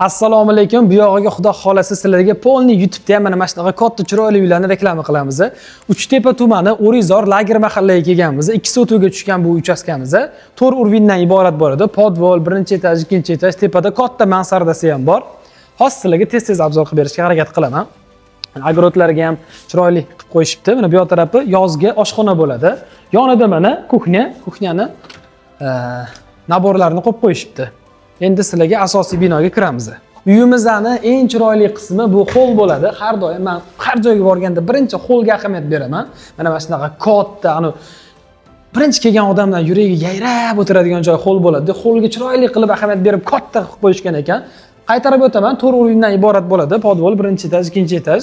Assalomu alaykum. Bu yog'iga xudo xolasa sizlarga polni YouTube'da ham mana shunaqa katta chiroyli uylarni reklama qilamiz. Uchtepa tumani O'rizor lager mahallaga kelganmiz. 2 sotuvga tushgan bu uchastkamiz 4 urvindan iborat bo'ladi. Podvol, birinchi etaj, ikkinchi etaj, tepada katta mansardasi ham bor. Hozir sizlarga tez obzor qilib berishga harakat qilaman. Agorotlarga ham chiroyli qilib qo'yishibdi. Mana bu yoq tarafi yozgi oshxona bo'ladi. Yonida mana kuxnyani naborlarini qo'yib qo'yishibdi. Endi sizlarga asosiy binoga kiramiz. Uyimizning eng chiroyli qismi bu hol bo'ladi. Har doim men har joyga borganda birinchi holga ahamiyat beraman. Mana shunaqa katta, birinchi kelgan odamlar yuragi yayrab o'tiradigan joy hol bo'ladi. Holga chiroyli qilib ahamiyat berib katta qilib qo'yishgan ekan. Qaytarib o'taman, 4 o'rindan iborat bo'ladi. Podvol, birinchi etaj, ikkinchi etaj.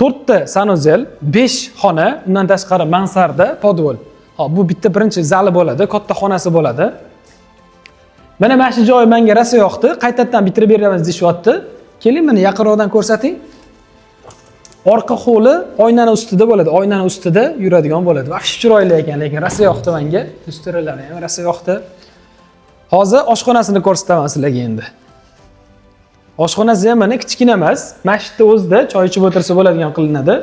4 ta sanuzel, 5 xona, undan tashqari mansarda, podvol. Hop, bu bitta birinchi zali bo'ladi, katta xonasi bo'ladi. Mana shu joy menga rosa yoqdi. Qaytadan bitirib beramiz deyapti. Keling, meni yaqinroqdan ko'rsating. Orqa holi oynaning ustida bo'ladi. Oynaning ustida yuradigan bo'ladi. Vahshiy chiroyli ekan, lekin rosa yoqdi menga. Ustiralari ham rosa yoqdi. Hozir oshxonasini ko'rsataman sizlarga endi. Oshxonasi ham mana kichkina emas. Masjidda o'zida choy ichib o'tirsa bo'ladigan qilinadi.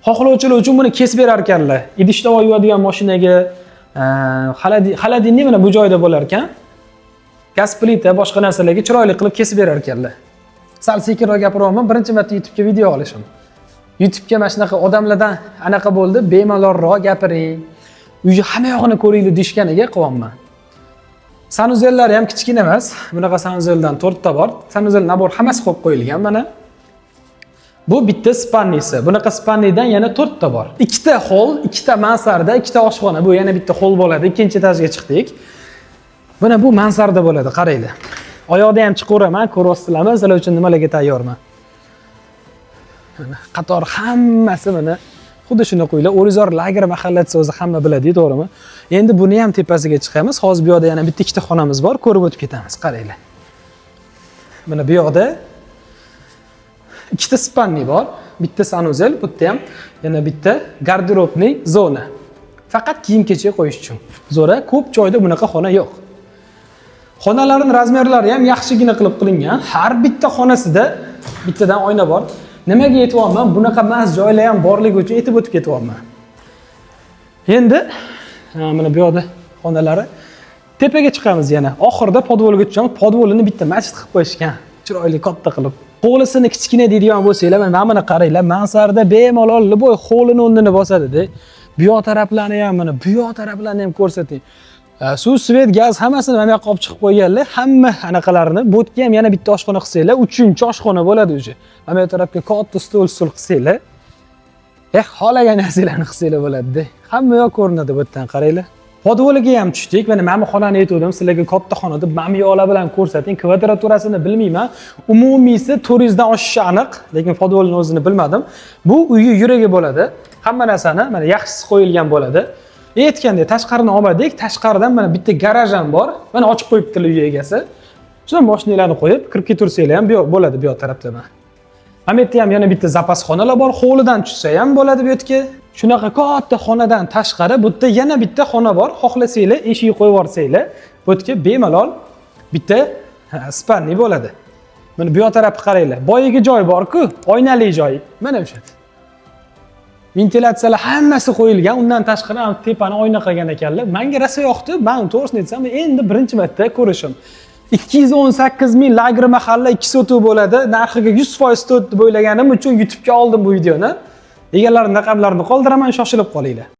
Xohlovchilar uchun buni kesib berar ekanlar. Idishda yuvadigan mashinaga, xaladinni mana bu joyda bo'lar ekan. Gaz plita, boshqa narsalarga chiroyli qilib kesib berar ekanlar. Sal sekinroq gapiryapman, birinchi marta YouTube'ga video olishim. YouTube'ga mana shunaqa odamlardan anaqa bo'ldi, bemalolroq gapiring. Uyni hamma yo'g'ini ko'ringlar deshganiga qilyapman. Sanuzellari ham kichkina emas. Bunaqa sanuzeldan 4 ta bor. Sanuzel nabor hammasi qo'yib qo'yilgan mana. Bu bitta spannisi. Bunaqa spannidan yana 4 ta bor. 2 ta hol, 2 ta mansarda, 2 ta oshxona. Bu yana bitta hol bo'ladi. Ikkinchi etajga chiqdik. Mana bu mansarda bo'ladi, qaranglar. Oyoqda ham chiqaveraman, ko'ryapsizlarmi? Sizlar uchun nimalarga tayyorman. Mana qator hammasi mana xuddi shuni qo'ylar. O'rizor lager mahallasi o'zi hamma biladi, to'g'rimi? Endi buni ham tepasiga chiqamiz. Hozir bu yoqda yana bitta ikkita xonamiz bor, ko'rib o'tib ketamiz. Qaranglar. Mana bu yoqda ikkita spanni bor, bitta sanuzel, bu yerda ham yana bitta garderobning zona. Faqat kiyim-kechak qo'yish uchun. Zo'ra, ko'p joyda bunaqa xona yo'q. Xonalarning razmerlari ham yaxshigina qilib qilingan. Har bitta xonasida bittadan oyna bor. Nimaga aytyapman? Bunaqa mas joylar ham borligi uchun aytib o'tib ketyapman. Endi mana bu yoqda xonalari. Tepaga chiqamiz yana. Oxirida podvolga tushamiz. Podvolini bitta masjid qilib qo'yishgan. Chiroyli katta qilib. Qo'lisini kichkina deydigan bo'lsanglar, mana buni qaranglar. Mansarda bemalol liboy xo'lini o'rnini bosadi-da. Bu yoq taraflarni ham mana bu yoq taraflarni ham ko'rsating. Suv, svet, gaz hammasini mana yoqqa olib chiqib qo'yganlar. Hamma anaqalarini, bu yerga ham yana bitta oshxona qilsanglar, 3-oshxona bo'ladi o'zi. Mana bu tarafga katta stol qilsanglar, xohlagan narsalarni qilsanglar bo'ladi-da. Hamma yoq ko'rinadi bu yerdan, qaranglar. Podvoliga ham tushdik. Mana xonani aytdim, sizlarga katta xona deb mamiyolar bilan ko'rsating. Kvadraturasini bilmayman. Umumiysi 400 dan oshishi aniq, lekin podvolni o'zini bilmadim. Bu uyga yuragi bo'ladi. Hamma narsani mana yaxshisi qo'yilgan bo'ladi. Aytgandek, tashqarini olmadik. Tashqaridan mana bitta garaj ham bor. Mana ochib qo'yibdilar uy egasi. Shundan mashinalarni qo'yib, kirib ketaversanglar ham bo'ladi bu yoq tarafda. Mana bu yerda ham yana bitta zapas xonalar bor. Hovlidan tushsa ham bo'ladi bu yerga. Shunaqa katta xonadan tashqari bu yerda yana bitta xona bor. Xohlasanglar, eshik qo'yib yuborsanglar, bu yerga bemalol bitta spanni bo'ladi. Mana bu yoq tarafga qaranglar. Boyiga joy bor-ku, oynali joy. Mana o'sha. Ventilyatsiyalar hammasi qo'yilgan. Undan tashqari tepani oyna qilgan ekanlar. Menga rosa yoqdi. Men to'g'risini aytsam, endi birinchi marta ko'rishim. 218 ming lager mahalla 2 sotuv bo'ladi. Narxiga 100% to't deb o'ylaganim uchun YouTube'ga oldim bu videoni. Egalarining raqamlarini qoldiraman, shoshilib qolinglar.